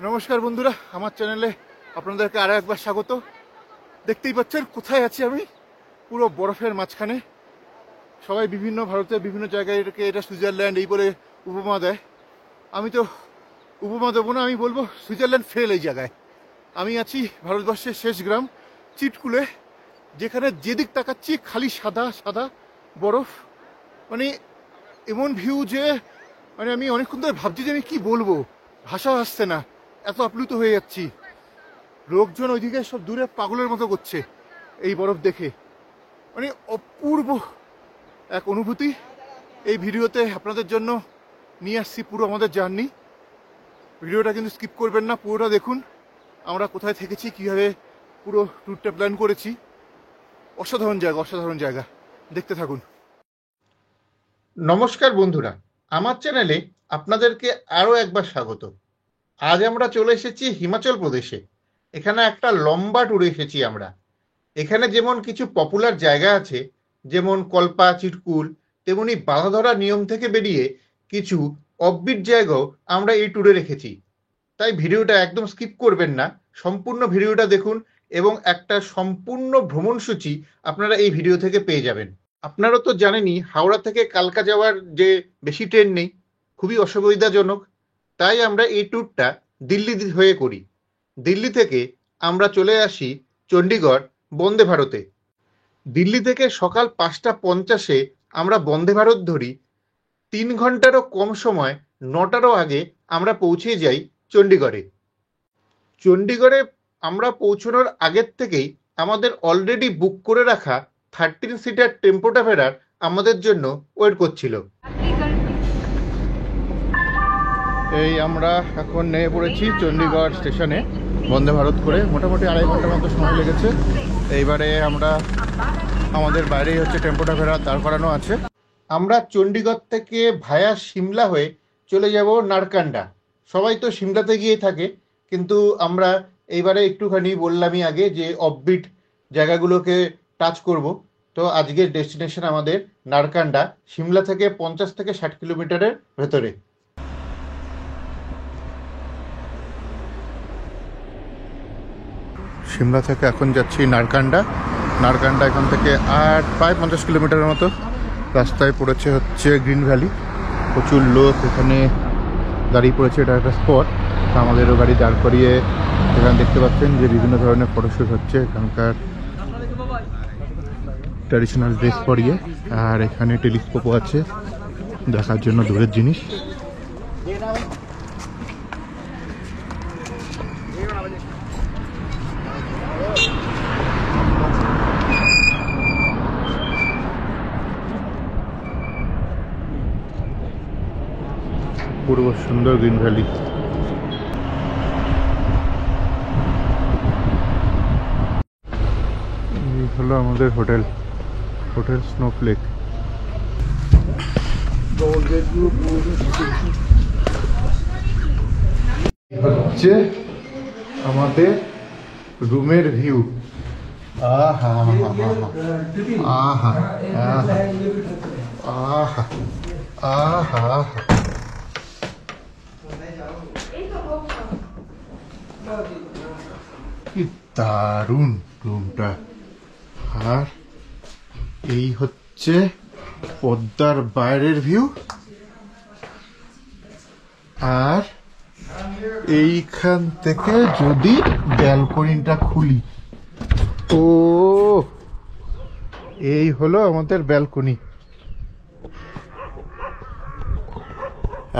নমস্কার বন্ধুরা, আমার চ্যানেলে আপনাদেরকে আরো একবার স্বাগত। দেখতেই পাচ্ছেন কোথায় আছি আমি, পুরো বরফের মাঝখানে। সবাই বিভিন্ন ভারতের বিভিন্ন জায়গায় এটা সুইজারল্যান্ড এই বলে উপমা দেয়। আমি তো উপমা দেবো না, আমি বলবো সুইজারল্যান্ড ফেল এই জায়গায়। আমি আছি ভারতবর্ষের শেষ গ্রাম চিটকুলে, যেখানে যেদিক তাকাচ্ছি খালি সাদা সাদা বরফ। মানে এমন ভিউ যে আমি অনেকক্ষণ ধরে ভাবছি যে আমি কি বলবো, ভাষা আসছে না, এত আপ্লুত হয়ে যাচ্ছি। লোকজন ওইদিকে সব দূরে পাগলের মতো করছে এই বরফ দেখে। মানে অপূর্ব এক অনুভূতি। এই ভিডিওতে আপনাদের জন্য নিয়ে আসছি পুরো আমাদের জার্নি। ভিডিওটা কিন্তু স্কিপ করবেন না, পুরোটা দেখুন। আমরা কোথায় থেকেছি, কীভাবে পুরো ট্যুরটা প্ল্যান করেছি। অসাধারণ জায়গা, অসাধারণ জায়গা, দেখতে থাকুন। নমস্কার বন্ধুরা, আমার চ্যানেলে আপনাদেরকে আরও একবার স্বাগত। আজ আমরা চলে এসেছি হিমাচল প্রদেশে। এখানে একটা লম্বা ট্যুরে এসেছি আমরা। এখানে যেমন কিছু পপুলার জায়গা আছে, যেমন কল্পা, চিটকুল, তেমনি বাঁধা ধরা নিয়ম থেকে বেরিয়ে কিছু অফবিট জায়গাও আমরা এই ট্যুরে রেখেছি। তাই ভিডিওটা একদম স্কিপ করবেন না, সম্পূর্ণ ভিডিওটা দেখুন এবং একটা সম্পূর্ণ ভ্রমণসূচি আপনারা এই ভিডিও থেকে পেয়ে যাবেন। আপনারা তো জানেনই, হাওড়া থেকে কালকা যাওয়ার যে বেশি ট্রেন নেই, খুবই অসুবিধাজনক। তাই আমরা এই ট্যুরটা দিল্লি হয়ে করি। দিল্লি থেকে আমরা চলে আসি চণ্ডীগড় বন্দে ভারতে। দিল্লি থেকে সকাল 5:50 আমরা বন্দে ভারত ধরি। 3 ঘন্টারও কম সময়, 9টারও আগে আমরা পৌঁছে যাই চণ্ডীগড়ে। চণ্ডীগড়ে আমরা পৌঁছানোর আগের থেকেই আমাদের অলরেডি বুক করে রাখা 13 সিটার টেম্পো ট্রাভেলার আমাদের জন্য ওয়েট করছিল। এই আমরা এখন নেমে পড়েছি চণ্ডীগড় স্টেশনে বন্দে ভারত করে। মোটামুটি 2.5 ঘন্টার মতো সময় লেগেছে। এইবারে আমরা আমাদের বাইরেই হচ্ছে টেম্পো ট্রাভেলার দাঁড় করানো আছে। আমরা চণ্ডীগড় থেকে ভায়া সিমলা হয়ে চলে যাব নারকান্ডা। সবাই তো সিমলাতে গিয়ে থাকে, কিন্তু আমরা এইবারে একটুখানি বললামই আগে যে অফবিট জায়গাগুলোকে টাচ করব। তো আজকের ডেস্টিনেশন আমাদের নারকান্ডা, সিমলা থেকে 50 থেকে 60 কিলোমিটারের ভেতরে। সিমলা থেকে এখন যাচ্ছি নারকান্ডা। নারকান্ডা এখান থেকে আর প্রায় 50 কিলোমিটারের মতো। রাস্তায় পড়েছে হচ্ছে গ্রিন ভ্যালি, প্রচুর লোক এখানে দাঁড়িয়ে পড়েছে। এটা একটা স্পট। আমাদেরও গাড়ি দাঁড় করিয়ে এখানে দেখতে পাচ্ছেন যে বিভিন্ন ধরনের ফটোশ্যুট হচ্ছে এখানকার ট্র্যাডিশনাল ড্রেস পরিয়ে। আর এখানে টেলিস্কোপও আছে দেখার জন্য দূরের জিনিস। পূর্ব সুন্দর গ্রিন ভ্যালি। এই হলো আমাদের হোটেল, হোটেল স্নোফ্লেক। হচ্ছে আমাদের রুমের ভিউ। আহা আহা আহা আহা আহা, কি দারুণ রুমটা। আর এই হচ্ছে পদ্মার বাইরের ভিউ। আর এইখান থেকে যদি ব্যালকনিটা খুলি, ও এই হলো আমাদের ব্যালকনি।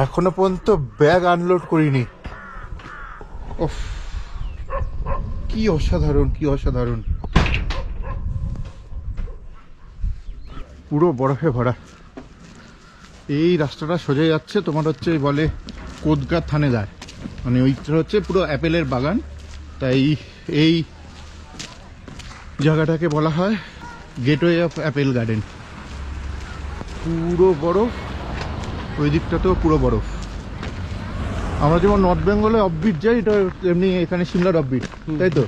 এখনো পর্যন্ত ব্যাগ আনলোড করিনি। ওফ, কি অসাধারণ, কি অসাধারণ। পুরো বরফে ভরা। এই রাস্তাটা সোজা যাচ্ছে তোমার হচ্ছে বলে কোদগাঁ থানেদার, মানে ওইটা হচ্ছে পুরো অ্যাপেলের বাগান। তাই এই জায়গাটাকে বলা হয় গেটওয়ে অফ অ্যাপেল গার্ডেন। পুরো বরফ, ওই দিকটাতেও পুরো বরফ। আমরা যেমন নর্থ বেঙ্গলে অফবিট যাই, এটা এমনি এখানে সিমলার অফবিট, তাই তো?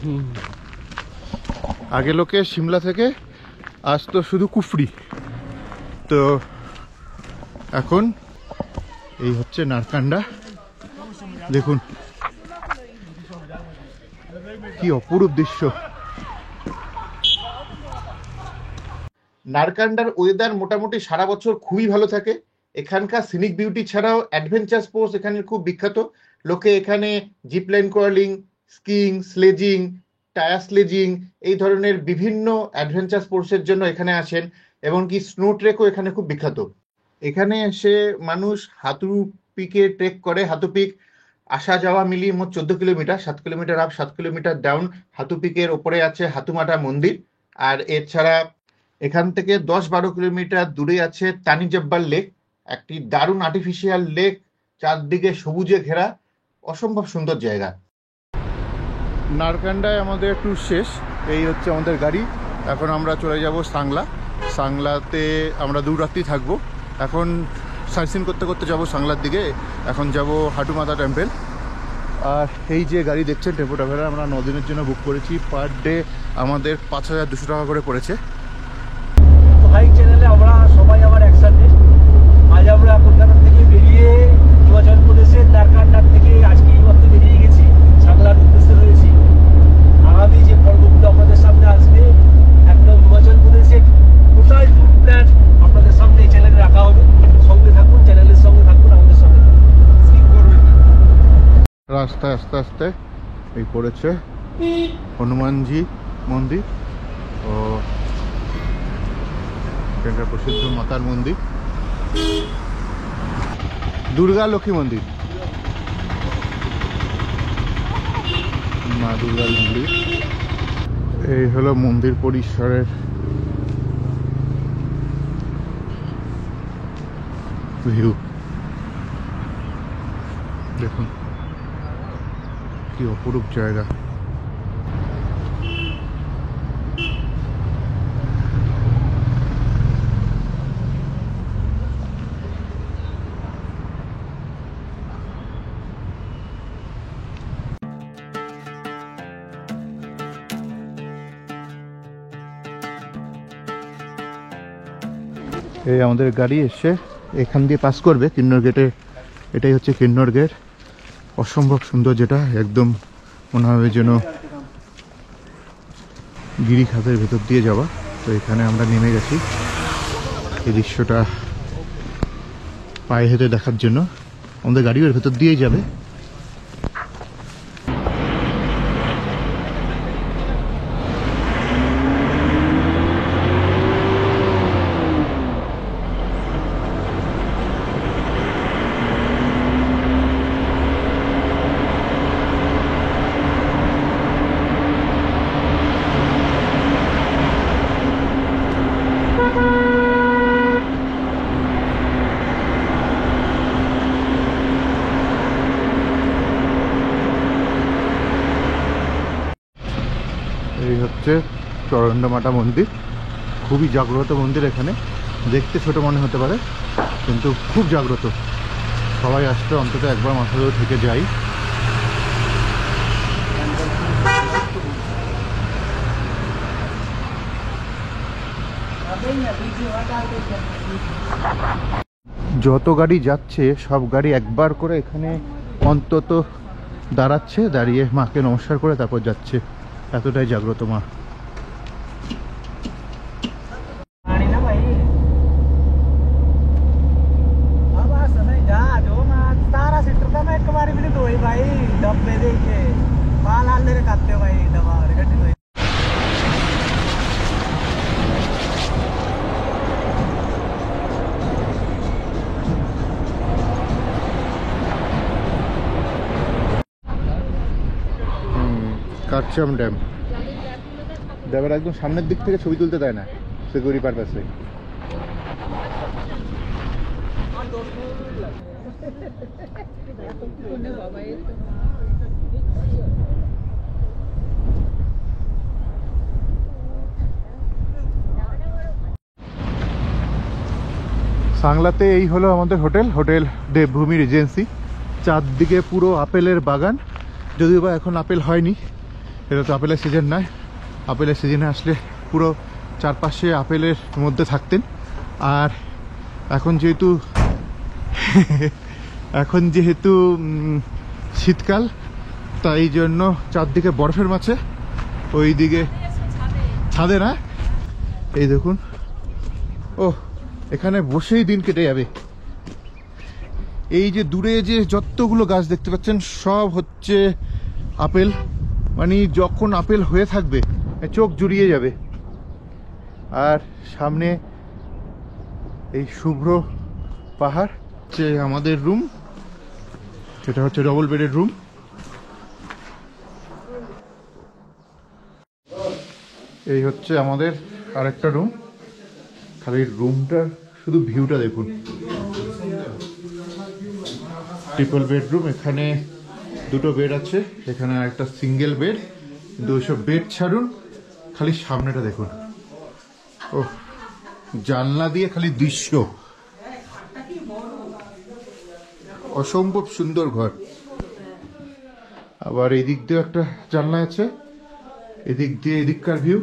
আগে লোকে সিমলা থেকে আসতো শুধু কুফরি, তো এখন এই হচ্ছে নারকান্ডা। দেখুন কি অপরূপ দৃশ্য। নারকান্ডার ওয়েদার মোটামুটি সারা বছর খুবই ভালো থাকে। এখানকার সিনিক বিউটি ছাড়াও অ্যাডভেঞ্চার স্পোর্টস এখানে খুব বিখ্যাত। লোকে এখানে zipline curling, skiing, sledging, tyre sledging এই ধরনের বিভিন্ন অ্যাডভেঞ্চার স্পোর্টসের জন্য এখানে আসেন। এমনকি স্নো ট্রেকও এখানে খুব বিখ্যাত। এখানে এসে মানুষ হাতু পিকে ট্রেক করে। হাতু পিক আসা যাওয়া মিলিয়ে মোট 14 kilometre, 7 kilometre up, 7 kilometre down. Hatu পিকের ওপরে আছে হাতুমাটা মন্দির। আর এছাড়া এখান থেকে 10-12 কিলোমিটার দূরে আছে তানিজব্বার লেক, একটি দারুণ আর্টিফিশিয়াল লেক, চারদিকে সবুজে ঘেরা, অসম্ভব সুন্দর জায়গা। নারকান্ডায় আমাদের ট্যুর শেষ। এই হচ্ছে আমাদের গাড়ি। এখন আমরা চলে যাব সাংলা। সাংলাতে আমরা 2 রাত্রি থাকবো। এখন সাইটসিন করতে করতে যাব সাংলার দিকে। এখন যাব হাটুমাতা টেম্পল। আর এই যে গাড়ি দেখছেন টেম্পো ট্রাভেলার, আমরা 9 দিনের জন্য বুক করেছি। পার ডে আমাদের 5200 টাকা করে পড়েছে। হাইক চ্যানেলে আমরা সবাই আবার একসাথে। আজ আমরা কলকাতা থেকে বেরিয়ে হিমাচল প্রদেশের নারকান্ডার থেকে আজকে এই মাত্র বেরিয়ে গেছি, সাংলার উদ্দেশ্যে রয়েছি। আগামী যে পর্বগুলো আপনাদের সামনে আসবে, একদম হিমাচল প্রদেশের টোটাল ট্যুর প্ল্যান আপনাদের সামনে এই চ্যানেলে রাখা হবে। সঙ্গে থাকুন, চ্যানেলের সঙ্গে থাকুন, আমাদের সঙ্গে থাকুন, স্কিপ করবেন না। রাস্তায় আস্তে আস্তে এই পড়েছে হনুমানজি মন্দির ও এখানকার প্রসিদ্ধ মাতার মন্দির, দুর্গা লক্ষ্মী মন্দির, মা দুর্গার মন্দির। এই হলো মন্দির পরিসরের ভিউ। দেখুন কি অপরূপ জায়গা। এই আমাদের গাড়ি এসে এখান দিয়ে পাস করবে কিন্নর গেটে। এটাই হচ্ছে কিন্নর গেট। অসম্ভব সুন্দর, যেটা একদম মনে হবে যেন গিরিখাতের ভেতর দিয়ে যাওয়া। তো এখানে আমরা নেমে গেছি এই দৃশ্যটা পায়ে হেঁটে দেখার জন্য। আমাদের গাড়িও এর ভেতর দিয়েই যাবে। এই হচ্ছে চরণ্ডমাতা মন্দির। খুবই জাগ্রত মন্দির। এখানে দেখতে ছোট মনে হতে পারে কিন্তু খুব জাগ্রত। সবাই আসলে অন্তত একবার মাথা ধরে থেকে যাই। যত গাড়ি যাচ্ছে সব গাড়ি একবার করে এখানে অন্তত দাঁড়াচ্ছে, দাঁড়িয়ে মাকে নমস্কার করে তারপর যাচ্ছে। এতটাই জাগ্রত মা। কাটচাম ড্যাম, ড্যামের একদম সামনের দিক থেকে ছবি তুলতে দেয় না সিকিউরিটি পারপাসে। সাংলাতে এই হলো আমাদের হোটেল দেবভূমি রিজেন্সি। চারদিকে পুরো আপেলের বাগান। যদিও বা এখন আপেল হয়নি, এটা তো আপেলের সিজন নয়। আপেলের সিজনে আসলে পুরো চারপাশে আপেলের মধ্যে থাকতেন। আর এখন যেহেতু শীতকাল, তাই জন্য চারদিকে বরফের মাঝে ওই দিকে ছাদে না, এই দেখুন, ও এখানে বসেই দিন কেটে যাবে। এই যে দূরে যে যতগুলো গাছ দেখতে পাচ্ছেন সব হচ্ছে আপেল, মানে যখন আপেল হয়ে থাকবে চোখ জুড়িয়ে যাবে। আর সামনে এই শুভ্র পাহাড়, হচ্ছে আমাদের রুম, সেটা হচ্ছে ডবল বেডের রুম। এই হচ্ছে আমাদের আরেকটা রুম, খালি রুমটার শুধু ভিউটা দেখুন। ট্রিপল বেডরুম, এখানে দুটো বেড আছে, এখানে একটা সিঙ্গেল বেড, কিন্তু ওইসব বেড ছাড়ুন, খালি সামনেটা দেখুন। ও জানলা দিয়ে খালি দৃশ্য, অসম্ভব সুন্দর ঘর। আবার এই দিক দিয়ে একটা জানলা আছে, এদিক দিয়ে এদিককার ভিউ।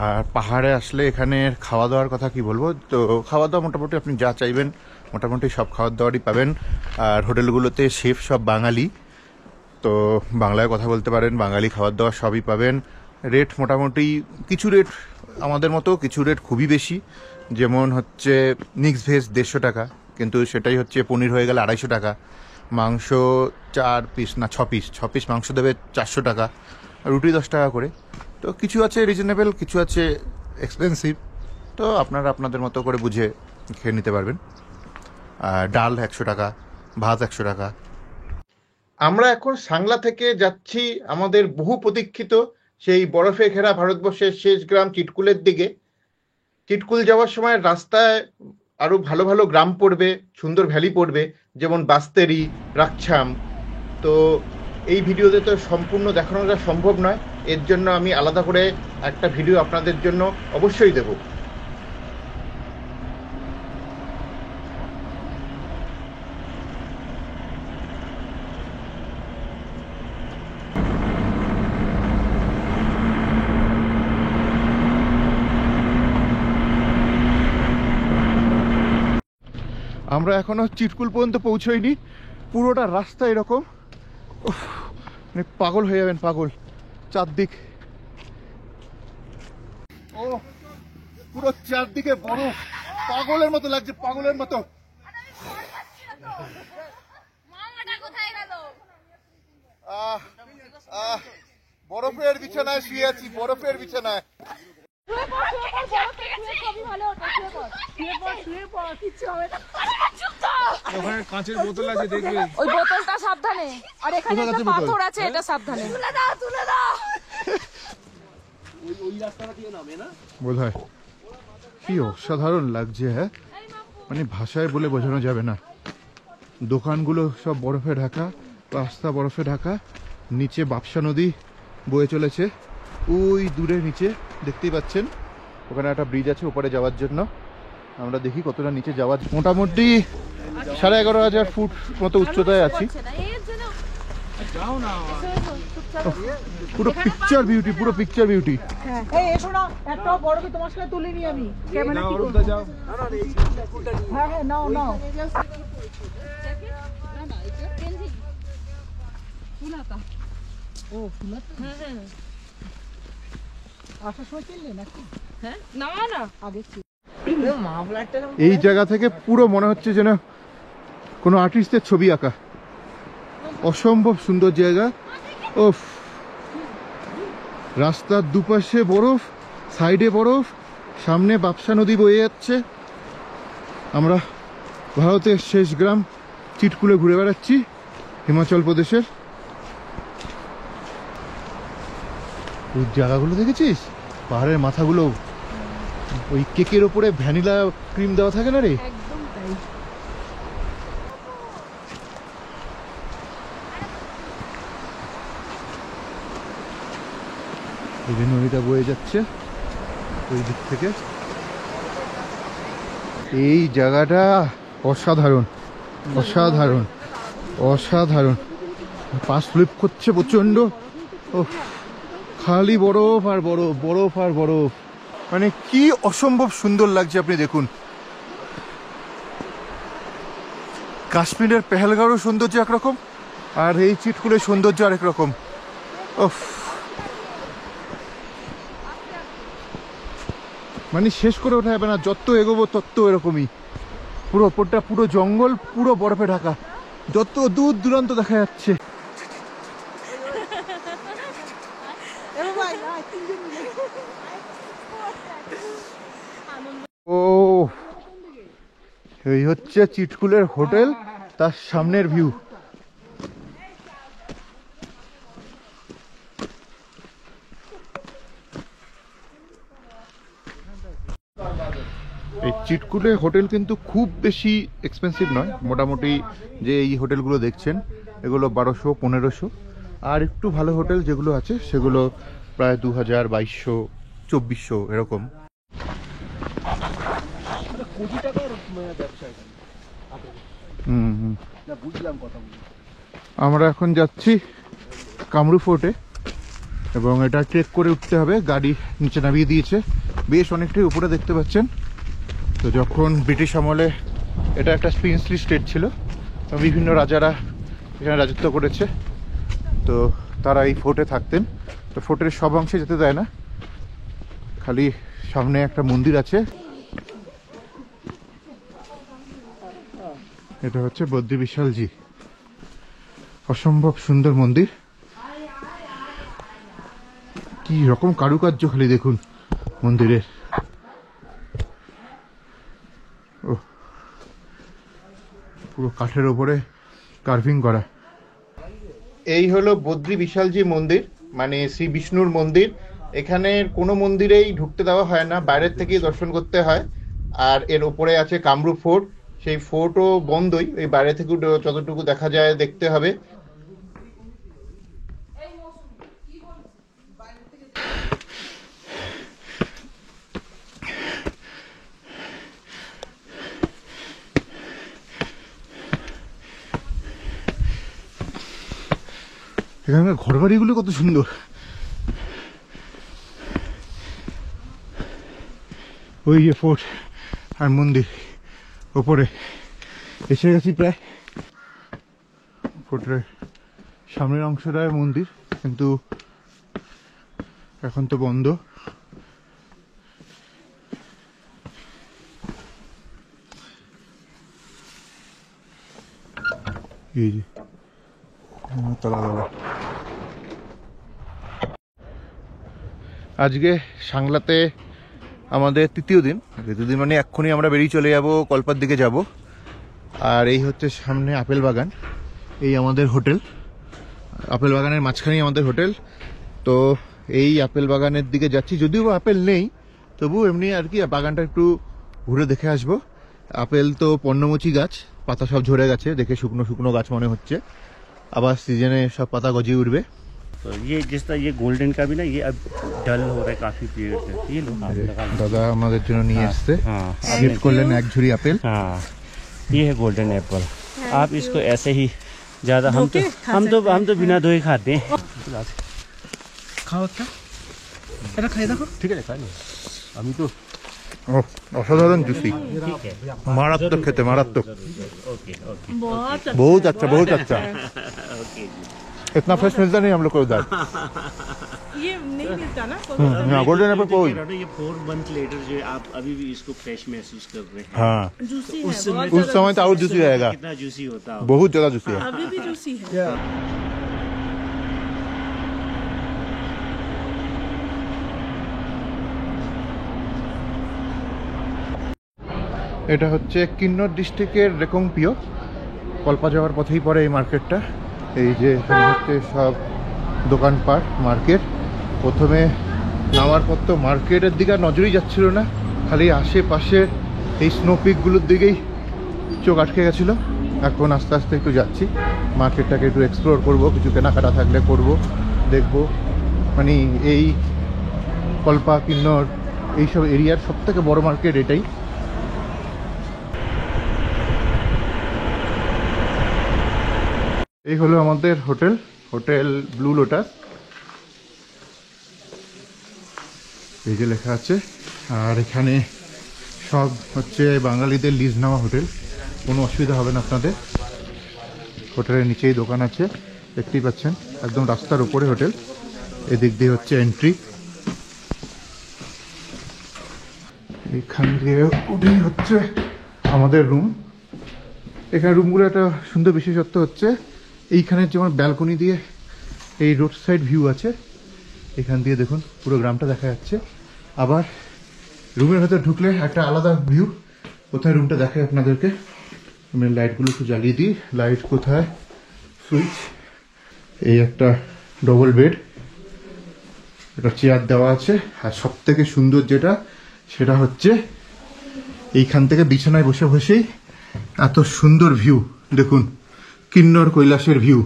আর পাহাড়ে আসলে এখানে খাওয়া দাওয়ার কথা কি বলবো, তো খাওয়া দাওয়া মোটামুটি আপনি যা চাইবেন মোটামুটি সব খাওয়ার দাওয়ারই পাবেন। আর হোটেলগুলোতে শেফ সব বাঙালি, তো বাংলায় কথা বলতে পারেন, বাঙালি খাবার দাওয়া সবই পাবেন। রেট মোটামুটি কিছু রেট আমাদের মতো, কিছু রেট খুবই বেশি, যেমন হচ্ছে মিক্স ভেজ 150 টাকা, কিন্তু সেটাই হচ্ছে পনির হয়ে গেলে 250 টাকা, মাংস 4 পিস না 6 পিস মাংস দেবে 400 টাকা, রুটি 10 টাকা করে। তো কিছু আছে রিজনেবল, কিছু আছে এক্সপেন্সিভ, তো আপনারা আপনাদের মতো করে বুঝে খেয়ে নিতে পারবেন। আর ডাল 100 টাকা, ভাত 100 টাকা। আমরা এখন সাংলা থেকে যাচ্ছি আমাদের বহু প্রতীক্ষিত সেই বরফে ঘেরা ভারতবর্ষের শেষ গ্রাম চিটকুলের দিকে। চিটকুল যাওয়ার সময় রাস্তায় আরো ভালো ভালো গ্রাম পড়বে, সুন্দর ভ্যালি পড়বে, যেমন বাস্তেরি, রাকছাম। তো এই ভিডিওতে তো সম্পূর্ণ দেখানোটা সম্ভব নয়, এর জন্য আমি আলাদা করে একটা ভিডিও আপনাদের জন্য অবশ্যই দেব। আমরা এখনো চিটকুল পর্যন্ত পৌঁছইনি, পুরোটা রাস্তা এরকম, মানে পাগল হয়ে যাবেন, পাগল চারদিক। ও পুরো চারদিকে বরফ, পাগলের মতো লাগছে, পাগলের মতো। বরফের বিছানায় শুয়ে আছি, বরফের বিছানায়। ওখানে কাঁচের বোতল আছে, দেখবে ওই বোতলটা সাবধানে, আর এখানে একটা পাথর আছে, এটা সাবধানে তুলে দাও। ওই রাস্তাটা দিয়ে নামে না, বোধহয় কি অসাধারণ লাগছে, হ্যাঁ, মানে ভাষায় বলে বোঝানো যাবে না। দোকানগুলো সব বরফে ঢাকা, রাস্তা বরফে ঢাকা, নিচে বাপসা নদী বয়ে চলেছে, ওই দূরে নিচে দেখতেই পাচ্ছেন, ওখানে একটা ব্রিজ আছে ওপারে যাওয়ার জন্য। আমরা দেখি কতটা নিচে যাওয়া, মোটামুটি 11,500 ফুট মতো উচ্চতায় আছি। পুরো পিকচার বিউটি, পুরো পিকচার বিউটি। এই এসো না, একটা বড়কে তোমার সাথে তুলে নি আমি, ক্যামেরা কি করব? হ্যাঁ হ্যাঁ, নাও নাও। ফুলাতা, ও ফুলাতা, হ্যাঁ হ্যাঁ। আসার সময় কিনলে নাকি? হ্যাঁ না না, আগে ছিল। এই জায়গা থেকে পুরো মনে হচ্ছে যেন কোনো আর্টিস্টের ছবি আঁকা, অসম্ভব সুন্দর জায়গা। ও রাস্তার দুপাশে বরফ, সাইডে বরফ, সামনে বাপসা নদী বয়ে যাচ্ছে। আমরা ভারতের শেষ গ্রাম চিটকুলে ঘুরে বেড়াচ্ছি, হিমাচল প্রদেশের। ওই জায়গাগুলো দেখেছিস, পাহাড়ের মাথাগুলো, ওই কেকের ওপরে ভ্যানিলা ক্রিম দেওয়া থাকে না রে, একদম তাই। এই যে নদীটা বয়ে যাচ্ছে ওই দিক থেকে। এই জায়গাটা অসাধারণ, অসাধারণ, অসাধারণ। পা স্লিপ করছে প্রচন্ড, ও খালি বরফ আর বরফ, বরফ আর বরফ। মানে কি অসম্ভব সুন্দর লাগছে, আপনি দেখুন। কাশ্মীরের পেহেলগাঁওয়ের সৌন্দর্য একরকম, আর এই চিটকুলের সৌন্দর্য আরেক রকম। ওফ, মানে শেষ করে ওঠা যাবে না, যত এগোবো তত এরকমই। পুরো ওপরটা পুরো জঙ্গল, পুরো বরফে ঢাকা, যত দূর দূরান্ত দেখা যাচ্ছে। ও, এই হচ্ছে চিটকুলের হোটেল, তার সামনের ভিউ। এই চিটকুলে হোটেল কিন্তু খুব বেশি এক্সপেন্সিভ নয়, মোটামুটি যে এই হোটেলগুলো দেখছেন এগুলো 1200-1500, আর একটু ভালো হোটেল যেগুলো আছে সেগুলো প্রায় 2000, 2200, 2400 এরকম। কোটি টাকার ব্যবসা এখানে। না বুঝলাম কথা বলি। আমরা এখন যাচ্ছি কামরু ফোর্টে, এবং এটা ট্রেক করে উঠতে হবে। গাড়ি নিচে নামিয়ে দিয়েছে, বেশ অনেকটাই উপরে দেখতে পাচ্ছেন। তো যখন ব্রিটিশ আমলে এটা একটা প্রিন্সলি স্টেট ছিল, বিভিন্ন রাজারা এখানে রাজত্ব করেছে, তো তারা এই ফোর্টে থাকতেন। তো ফোর্টের সব অংশে যেতে দেয় না, খালি সামনে একটা মন্দির আছে, এটা হচ্ছে বদ্রী বিশালজি। অসম্ভব সুন্দর মন্দির, কি রকম কারুকার্য খালি দেখুন মন্দিরের। ও, পুরো কাঠের ওপরে কার্ভিং করা। এই হলো বদ্রী বিশালজি মন্দির, মানে শ্রী বিষ্ণুর মন্দির। এখানে কোনো মন্দিরেই ঢুকতে দেওয়া হয় না, বাইরের থেকেই দর্শন করতে হয়। আর এর উপরে আছে কামরূপ ফোর্ট, সেই ফোর্টও বন্ধই, এই বাইরে থেকে যতটুকু দেখা যায় দেখতে হবে। এখানকার ঘর বাড়িগুলো কত সুন্দর। ওই যে ফোর্ট আর মন্দির, ওপরে এসে গেছি প্রায়। ফোর্টের সামনের অংশটায় মন্দির, কিন্তু এখন তো বন্ধ। এই যে তলা তলা। আজকে সাংলাতে আমাদের তৃতীয় দিন মানে এক্ষুনি আমরা বেরিয়ে চলে যাব, কল্পার দিকে যাব। আর এই হচ্ছে সামনে আপেল বাগান, এই আমাদের হোটেল, আপেল বাগানের মাঝখানেই আমাদের হোটেল। তো এই আপেল বাগানের দিকে যাচ্ছি, যদিও আপেল নেই, তবু এমনি আর কি বাগানটা একটু ঘুরে দেখে আসবো। আপেল তো পর্ণমোচী গাছ, পাতা সব ঝরে গেছে, দেখে শুকনো শুকনো গাছ মনে হচ্ছে, আবার সিজনে সব পাতা গজিয়ে উঠবে। तो ये जिस तरह ये गोल्डन का भी ना, ये अब डल हो रहा है काफी पेड़ से, ये लो आप लगा लो। দাদা আমাদের জন্য নিয়ে এসছে, हाँ গিফট করলেন এক ঝুড়ি আপেল। हाँ, ये है गोल्डन एप्पल। आप इसको ऐसे ही ज्यादा हम तो बिना धोए खाते हैं। খাও একটা, এটা খাই দেখো। ठीक है खा लो। আমি তো ও, অসাধারণ জুসি, ठीक है, মারাত্মক খেতে, মারাত্মক। ओके ओके बहुत अच्छा, बहुत अच्छा। ओके। इतना फ्रेश मिलता नहीं हम लोग को उधर। ये नहीं मिलता ना गोल्डन एप्पल कोई। ये 4 मंथ लेटर जो है, आप अभी भी इसको फ्रेश महसूस कर रहे हैं। हाँ, जूसी उस है, समय- बहुत उस समय तो और जूसी रहेगा, कितना जूसी होता है। बहुत ज्यादा जूसी है। अभी भी जूसी है। এটা হচ্ছে কিন্নর ডিস্ট্রিক্টের রেকংপিও, কল্পা যাওয়ার পথেই পড়ে এই মার্কেটটা। এই যে এখানে হচ্ছে সব দোকানপাট, মার্কেট। প্রথমে নামার পর তো মার্কেটের দিকে আর নজরই যাচ্ছিল না, খালি আশেপাশে এই স্নো পিকগুলোর দিকেই চোখ আটকে গেছিলো। এখন আস্তে আস্তে একটু যাচ্ছি, মার্কেটটাকে একটু এক্সপ্লোর করব, কিছু কেনাকাটা থাকলে করব, দেখব। মানে এই কল্পা, কিন্নর, এইসব এরিয়ার সব থেকে বড় মার্কেট এটাই। এই হলো আমাদের হোটেল, হোটেল ব্লু লোটাস। এই যে লেখা আছে। আর এখানে সব হচ্ছে বাঙালিদের লিজ নেওয়া হোটেল, কোনো অসুবিধা হবে না আপনাদের। হোটেলের নিচেই দোকান আছে, দেখতেই পাচ্ছেন, একদম রাস্তার উপরে হোটেল। এদিক দিয়ে হচ্ছে এন্ট্রি, এখান দিয়ে উঠেই হচ্ছে আমাদের রুম। এখানে রুমগুলো একটা সুন্দর বিশেষত্ব হচ্ছে এইখানের যেমন ব্যালকনি দিয়ে এই রোড সাইড ভিউ আছে, এখান দিয়ে দেখুন পুরো গ্রামটা দেখা যাচ্ছে। আবার রুমের ভেতর ঢুকলে একটা আলাদা ভিউ। কোথায় রুমটা দেখায় আপনাদেরকে, আমি লাইটগুলো একটু জ্বালিয়ে দিই। লাইট কোথায়, সুইচ। এই একটা ডবল বেড, একটা চেয়ার দেওয়া আছে। আর সব থেকে সুন্দর যেটা, সেটা হচ্ছে এইখান থেকে বিছানায় বসে বসেই এত সুন্দর ভিউ দেখুন, কিন্নর কৈলাসের ভিউ।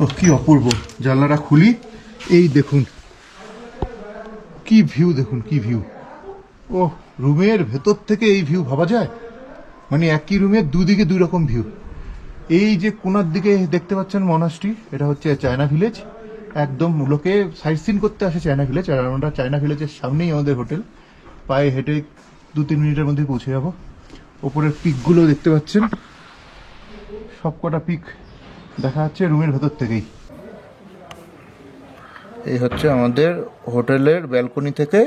ও কি অপূর্ব! জানলাটা খুলি, এই দেখুন কি ভিউ, দেখুন কি ভিউ। ও রুমের ভেতর থেকে এই ভিউ ভাবা যায়? মানে একই রুমের দুদিকে দুই রকম ভিউ। এই যে কোনার দিকে দেখতে পাচ্ছেন মনাস্ট্রি, এটা হচ্ছে চায়না ভিলেজ। একদম লোকে সাইট সিন করতে আসে চায়না ভিলেজ, আর আমরা চায়না ভিলেজের সামনেই আমাদের হোটেল। পায়ে হেঁটে 2-3 মিনিটের মধ্যে পৌঁছে যাব। ওপরের পিকগুলো দেখতে পাচ্ছেন, সবকটা পিক দেখা যাচ্ছে রুমের ভেতর থেকেই। এই হচ্ছে আমাদের হোটেলের ব্যালকনি থেকে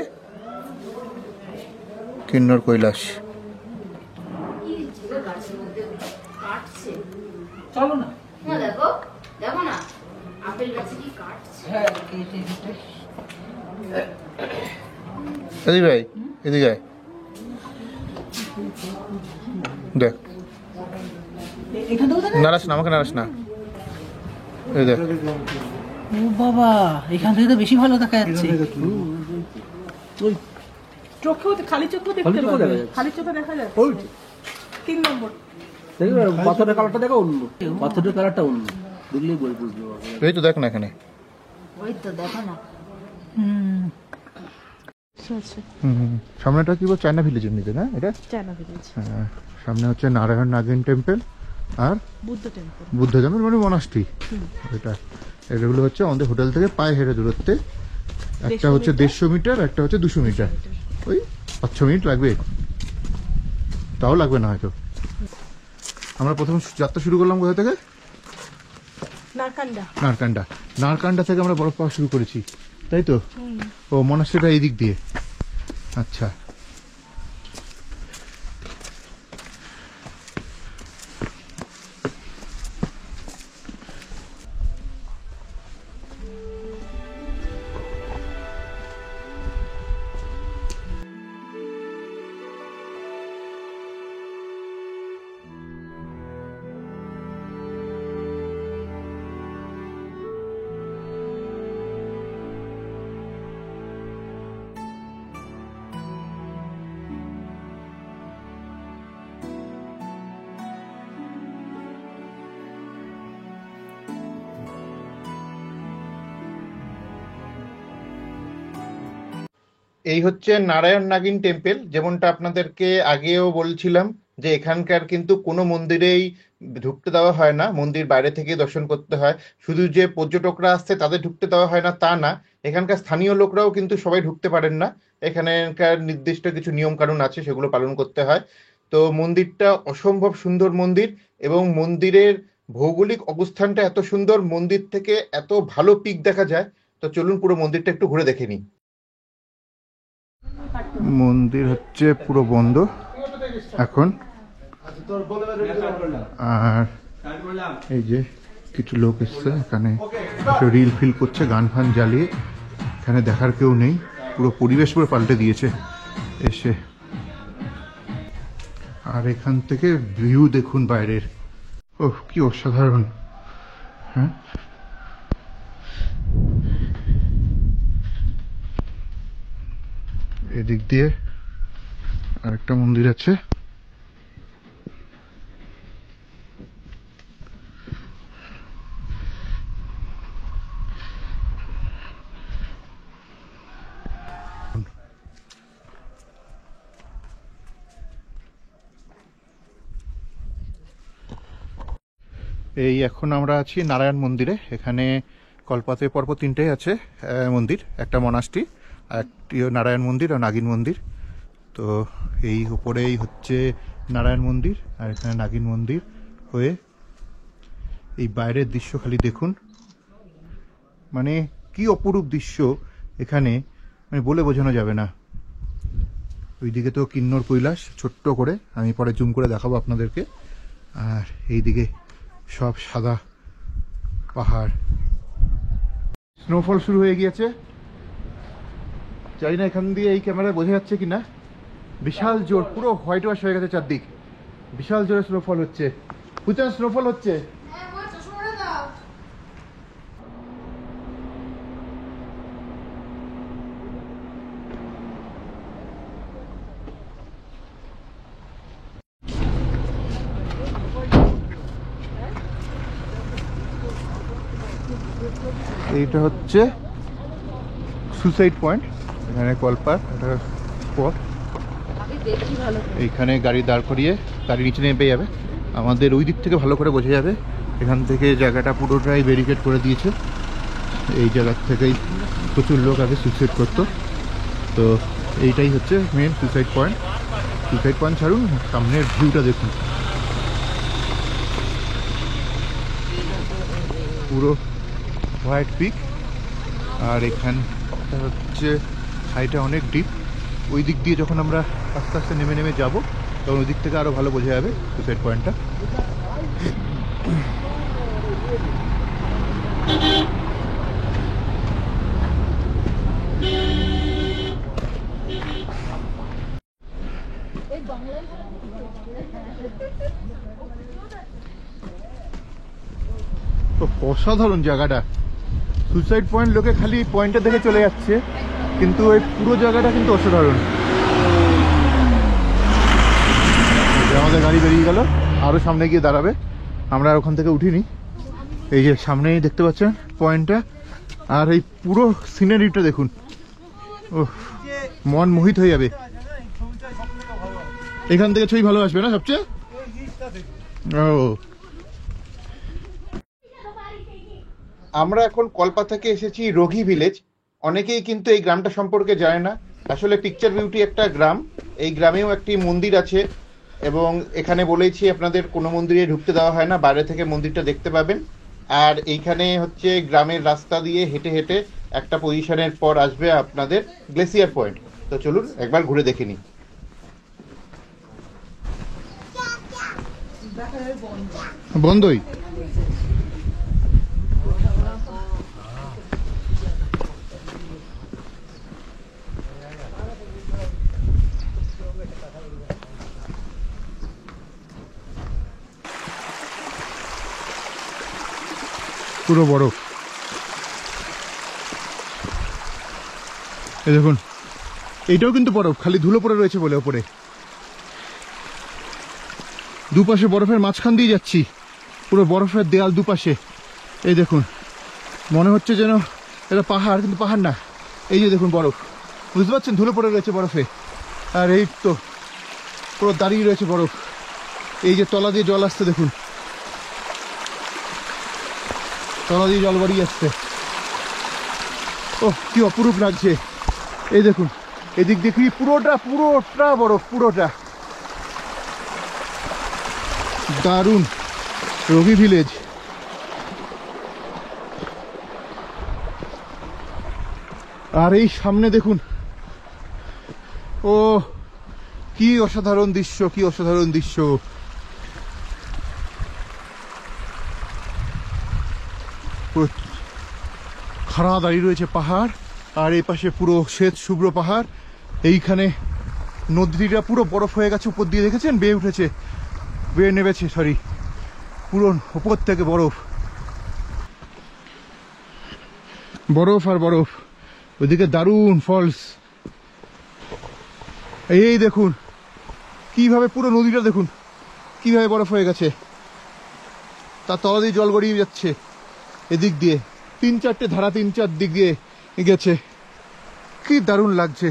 কিন্নর কৈলাস। চলো না। দেখো দেখো না আপেল গাছে কি কাটছে। এদিকে ভাই, এদিকে আয়। দেখ, এখান থেকে নারাস না, আমাকে নারাস না। এই দেখ, ও বাবা, এখান থেকে তো বেশি ভালো দেখা যাচ্ছে। চোখেও খালি চোখেও দেখতে পাবে, খালি চোখে দেখা যায়। 3 নম্বর পাথরের কালারটা দেখো অন্য, পাথরের কালারটা অন্য, দেখলেই বুঝতে পারবে। এই তো দেখ না এখানে। ওই তো দেখো না। সামনেটা কি বল, চায়না ভিলেজের নিচে না এটা? চায়না ভিলেজ, হ্যাঁ, সামনে হচ্ছে নারায়ণ নাগিন টেম্পল আর বুদ্ধ টেম্পল। বুদ্ধ টেম্পল মানে মনাস্ট্রি। এটা এগুলো হচ্ছে আমাদের হোটেল থেকে পায়ে হেঁটে দূরত্বে। একটা হচ্ছে 150 মিটার, একটা হচ্ছে 200 মিটার। ওই 5-6 মিনিট লাগবে, তাও লাগবে না হয়তো। আমরা প্রথম যাত্রা শুরু করলাম কোথা থেকে? নারকান্ডা। নারকান্ডা। নারকান্ডা থেকে আমরা বরফ পাওয়া শুরু করেছি, তাই তো? ও মনাস্ট্রিটা এই দিক দিয়ে। আচ্ছা, এই হচ্ছে নারায়ণ নাগিন টেম্পল। যেমনটা আপনাদেরকে আগেও বলছিলাম যে এখানকার কিন্তু কোনো মন্দিরেই ঢুকতে দেওয়া হয় না, মন্দির বাইরে থেকে দর্শন করতে হয়। শুধু যে পর্যটকরা আসছে তাদের ঢুকতে দেওয়া হয় না তা না, এখানকার স্থানীয় লোকরাও কিন্তু সবাই ঢুকতে পারেন না। এখানকার নির্দিষ্ট কিছু নিয়ম কানুন আছে, সেগুলো পালন করতে হয়। তো মন্দিরটা অসম্ভব সুন্দর মন্দির, এবং মন্দিরের ভৌগোলিক অবস্থানটা এত সুন্দর, মন্দির থেকে এত ভালো পিক দেখা যায়। তো চলুন পুরো মন্দিরটা একটু ঘুরে দেখে নিই। মন্দির হচ্ছে পুরো বন্ধ এখন। আর এই যে কিছু লোক এসছে এখানে, রিল ফিল করছে গান ফান জ্বালিয়ে। এখানে দেখার কেউ নেই, পুরো পরিবেশ পুরো পাল্টে দিয়েছে এসে। আর এখান থেকে ভিউ দেখুন বাইরের, ওহ কি অসাধারণ। হ্যাঁ, এদিক দিয়ে আরেকটা মন্দির আছে। এই এখন আমরা আছি নারায়ণ মন্দিরে। এখানে কল্পাতে পরপর 3টেই আছে মন্দির, একটা মনাস্ট্রি আর একটি নারায়ণ মন্দির আর নাগিন মন্দির। তো এই উপরেই হচ্ছে নারায়ণ মন্দির আর এখানে নাগিন মন্দির হয়ে এই বাইরের দৃশ্য খালি দেখুন, মানে কি অপরূপ দৃশ্য এখানে, মানে বলে বোঝানো যাবে না। ওইদিকে তো কিন্নর কৈলাস ছোট্ট করে, আমি পরে জুম করে দেখাবো আপনাদেরকে। আর এইদিকে সব সাদা পাহাড়। স্নোফল শুরু হয়ে গিয়েছে, জানি না এখান দিয়ে এই ক্যামেরায় বোঝা যাচ্ছে কিনা। বিশাল জোর, পুরো হোয়াইট ওয়াশ হয়ে গেছে চারদিক, বিশাল জোরে স্নোফল হচ্ছে। বুঝছেন স্নোফল হচ্ছে। এইটা হচ্ছে সুসাইড পয়েন্ট, এখানে কলপার একটা স্পট। এইখানে গাড়ি দাঁড় করিয়ে গাড়ি নিচে নেমে যাবে। আমাদের ওই দিক থেকে ভালো করে বোঝা যাবে, এখান থেকে জায়গাটা পুরোটাই ব্যারিকেড করে দিয়েছে। এই জায়গার থেকেই প্রচুর লোক আগে সুইসাইড করতো। তো এইটাই হচ্ছে main suicide point. Suicide point ছাড়ুন, সামনের ভিউটা দেখুন, পুরো হোয়াইট পিক। আর এখানটা হচ্ছে হাইটা অনেক ডিপ, ওই দিক দিয়ে যখন আমরা আস্তে আস্তে নেমে নেমে যাব তখন ওই দিক থেকে আরও ভালো বোঝা যাবে সুইসাইড পয়েন্টটা। তো অসাধারণ জায়গাটা, সুইসাইড পয়েন্ট লোকে খালি পয়েন্টটা দেখে চলে যাচ্ছে, কিন্তু এই পুরো জায়গাটা কিন্তু অসাধারণ। আমাদের গাড়ি বেরিয়ে গেল, আরো সামনে গিয়ে দাঁড়াবে, আমরা আর ওখান থেকে উঠিনি। এই যে সামনেই দেখতে পাচ্ছেন পয়েন্টটা, আর এই পুরো সিনারিটা দেখুন, ও মন মোহিত হয়ে যাবে। এখান থেকে ছবি ভালো আসবে না সবচেয়ে। ও আমরা এখন কলপা থেকে এসেছি রোঘি ভিলেজ। অনেকেই কিন্তু এই গ্রামটা সম্পর্কে জানে না। আসলে পিকচার বিউটি একটা গ্রাম, এই গ্রামেও একটি মন্দির আছে এবং এখানে বলেছি আপনাদের কোনো মন্দিরে ঢুকতে দেওয়া হয় না, বাইরে থেকে মন্দিরটা দেখতে পাবেন। আর এইখানে হচ্ছে গ্রামের রাস্তা দিয়ে হেঁটে হেঁটে একটা পজিশনের পর আসবে আপনাদের গ্লেসিয়ার পয়েন্ট। তো চলুন একবার ঘুরে দেখে নিই। বন্ধই পুরো বরফ। এই দেখুন, এইটাও কিন্তু বরফ, খালি ধুলো পড়ে রয়েছে বলে ওপরে। দুপাশে বরফের মাঝখান দিয়ে যাচ্ছি, পুরো বরফের দেয়াল দুপাশে। এই দেখুন, মনে হচ্ছে যেন এটা পাহাড়, কিন্তু পাহাড় না। এই যে দেখুন বরফ, বুঝতে পারছেন, ধুলো পড়ে রয়েছে বরফে। আর এই তো পুরো দাঁড়িয়ে রয়েছে বরফ। এই যে তলা দিয়ে জল আসছে দেখুন, তলা দিয়ে জল বাড়িয়ে আসছে। ও কি অপরূপ লাগছে। এই দেখুন এদিক দেখি পুরোটা পুরোটা বরফ, পুরোটা দারুণ। রোঘি ভিলেজ, আর এই সামনে দেখুন, ও কি অসাধারণ দৃশ্য, কি অসাধারণ দৃশ্য। খাড়া দাঁড়িয়ে রয়েছে পাহাড়, আর এই পাশে পুরো শ্বেত শুভ্র পাহাড়। এইখানে নদীটা পুরো বরফ হয়ে গেছে, উপর দিয়ে দেখেছেন বেয়ে উঠেছে, বেয়ে নেমেছে, সরি, পুরো উপর থেকে বরফ, বরফ আর বরফ। ওইদিকে দারুণ ফলস। এই দেখুন কিভাবে পুরো নদীটা দেখুন কিভাবে বরফ হয়ে গেছে, তার তলা দিয়ে জল গড়িয়ে যাচ্ছে এদিক দিয়ে, তিন চারটে ধারা তিন চার দিক দিয়ে গেছে, কি দারুণ লাগছে।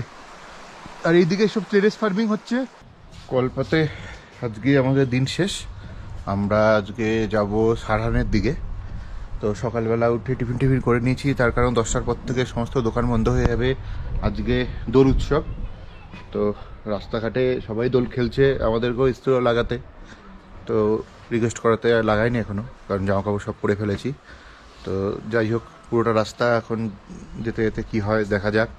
আর এইদিকে সব টেরেস ফার্মিং হচ্ছে। কলপাতে আজকে আমাদের দিন শেষ, আমরা আজকে যাব সারহানের দিকে। তো সকালবেলা উঠে টিফিন করে নিয়েছি, তার কারণ 10টার পর থেকে সমস্ত দোকান বন্ধ হয়ে যাবে। আজকে দোল উৎসব, তো রাস্তাঘাটে সবাই দোল খেলছে, আমাদেরকেও ইস্ত্রি লাগাতে, তো রিকোয়েস্ট করাতে লাগাইনি এখনও, কারণ জামা কাপড় সব পরে ফেলেছি। তো যাই হোক, পুরোটা রাস্তা এখন যেতে যেতে কী হয় দেখা যাক।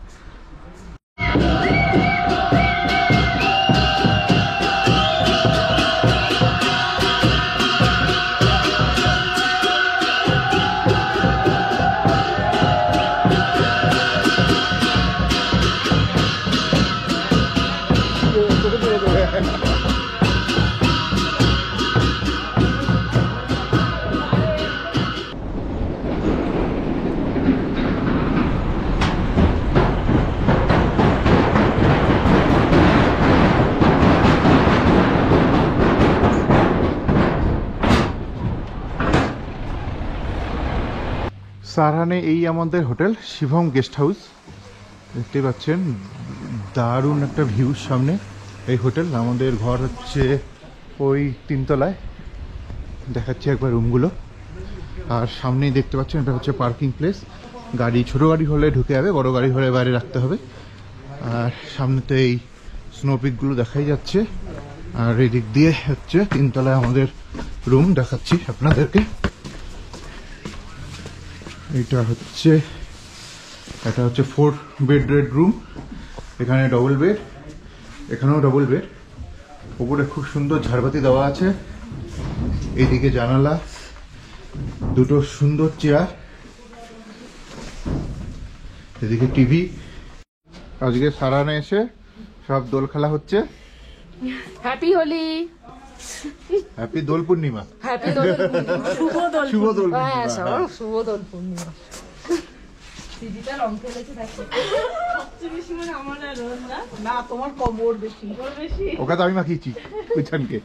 সারহানে এই আমাদের হোটেল শিভম গেস্ট হাউস, দেখতে পাচ্ছেন দারুণ একটা ভিউর সামনে এই হোটেল। আমাদের ঘর হচ্ছে ওই 3 তলায়, দেখাচ্ছি একবার রুমগুলো। আর সামনেই দেখতে পাচ্ছেন এটা হচ্ছে পার্কিং প্লেস, গাড়ি ছোট গাড়ি হলে ঢুকে যাবে, বড় গাড়ি হলে বাইরে রাখতে হবে। আর সামনে তো এই স্নোপিকগুলো দেখাই যাচ্ছে। আর এই দিক দিয়ে হচ্ছে 3 তলায় আমাদের রুম, দেখাচ্ছি আপনাদেরকে। এটা হচ্ছে 4 বেডের রুম, এখানে ডবল বেড, এখানেও ডবল বেড। উপরে খুব সুন্দর ঝাড়বাতি দেওয়া আছে, এইদিকে জানালা, দুটো সুন্দর চেয়ার, এদিকে টিভি। আজকে সারানে এসে সব দোল খেলা হচ্ছে। Happy Holi, happy Dol Purnima, happy দোল শুভ দোল হ্যাঁ, পূর্ণিমা। শুভ দোল পূর্ণিমা। দিদিটা রং খেলেছে দেখো। না তোমার কবর বেশি ওকে তো আমি মাখিয়েছি ওইখানকে।